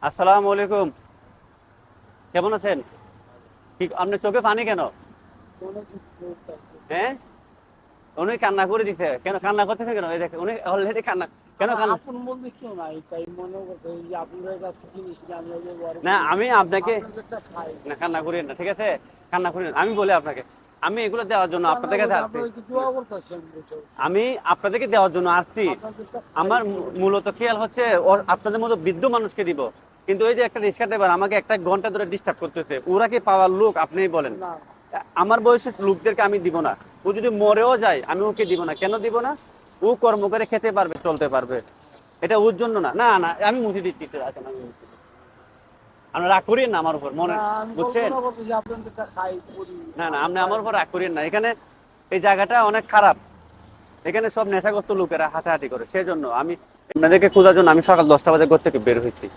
আসসালামু আলাইকুম। কেমন আছেন? ঠিক, আপনার চোখে পানি কেন? হ্যাঁ, উনি কান্না করে দিতে কেন? কান্না করতেছে কেন? এই দেখে উনি অলরেডি কান্না। কেন আমার কান্না? আপন বলতে কেউ নাই, তাই মনে করতে এই যে আপনাদের কাছ থেকে জিনিস নিয়ে আমি ওই যে বড় না, করি আমি আপনাকে আপনাদেরটা খাই। না, কান্না করিয়েন না, ঠিক আছে? কান্না করিয়েন না। আমি বলি আপনাকে, আমি এগুলো দেওয়ার জন্য তা না আপনাদেরকে বলতে আসছি। আপনাদেরকে দোয়া করতেছেন বুঝে আমি আপনাদেরকে দেওয়ার জন্য আসছি। আপনাদেরটা খাই আমার করি। মূলত খেয়াল হচ্ছে আপনাদের মতো বৃদ্ধ মানুষকে দিব, কিন্তু এই যে একটা রিক্সা ড্রাইভার আমাকে একটা ঘন্টা ধরে ডিস্টার্ব করতেছে, ওরা কি পাওয়ার লোক? আপনিই বলেন। না আমার বয়সের লোকদেরকে আমি দিব না। ও যদি মরেও যায় আমি ওকে দিব না। কেন দিব না? ও কর্ম করে খেতে পারবে, চলতে পারবে। এটা ওর জন্য না। না না, আমি মুছে দিচ্ছি, একটু রাখেন, আমি মুছে দিচ্ছি। আপনারা রাগ করিয়েন না আমার উপর, মনে না আমি বুঝছেন? কল্পনা করতে যে আপনাদেরটা খাই করি না না, ভালো আপনি হয়। আমার উপর রাগ করিয়েন না। এখানে এই জায়গাটা অনেক খারাপ। এখানে সব নেশাগ্রস্ত লোকেরা হাঁটাহাঁটি করে, সেই জন্য আমি আপনাদেরকে খোঁজার জন্য আমি সকাল 10টা বাজে ঘর থেকে বের হয়েছি।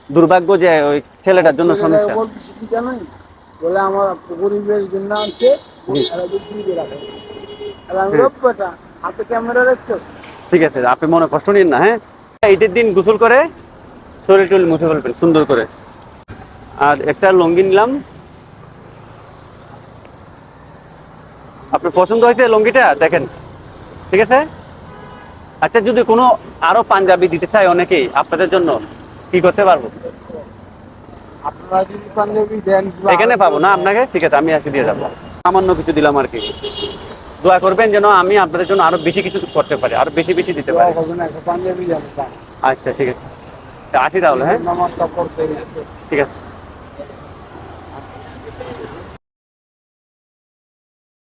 দুর্ভাগ্য যে ওই আর ছেলেটার জন্য ছেলেরা সমস্যা। বলতেছি কি জানেন, বলে আমার গরিবের জন্য আনছে জি, আর বিক্রি রাখে। আর আমি হ্যাঁ, রব্বাটা হাতে ক্যামেরা দেখছো। ঠিক আছে, আপনি মনে কষ্ট নিন না। হ্যাঁ, ঈদের দিন গোসল করে শরীর টরীর মুছে ফেলবেন সুন্দর করে। আর একটা লুঙ্গি নিলাম, আপনার পছন্দ হয়েছে লুঙ্গিটা? দেখেন, ঠিক আছে। আচ্ছা, যদি কোনো আরো পাঞ্জাবি দিতে চায় অনেকেই আপনাদের জন্য, কি করতে পারবো? আপনারা যদি পাঞ্জাবি দেন এখানে পাবো না আপনাকে? ঠিক আছে, আমি আজকে দিয়ে যাবো। সামান্য কিছু দিলাম আর কি। দোয়া করবেন যেন আমি আপনাদের জন্য আরো বেশি কিছু করতে পারি, আরো বেশি বেশি দিতে দোয়া পারি। করবেন একটা পাঞ্জাবি যাবে আচ্ছা, ঠিক আছে, আসি তাহলে। হ্যাঁ, নামাজটা পড়তে গেছে। ঠিক আছে।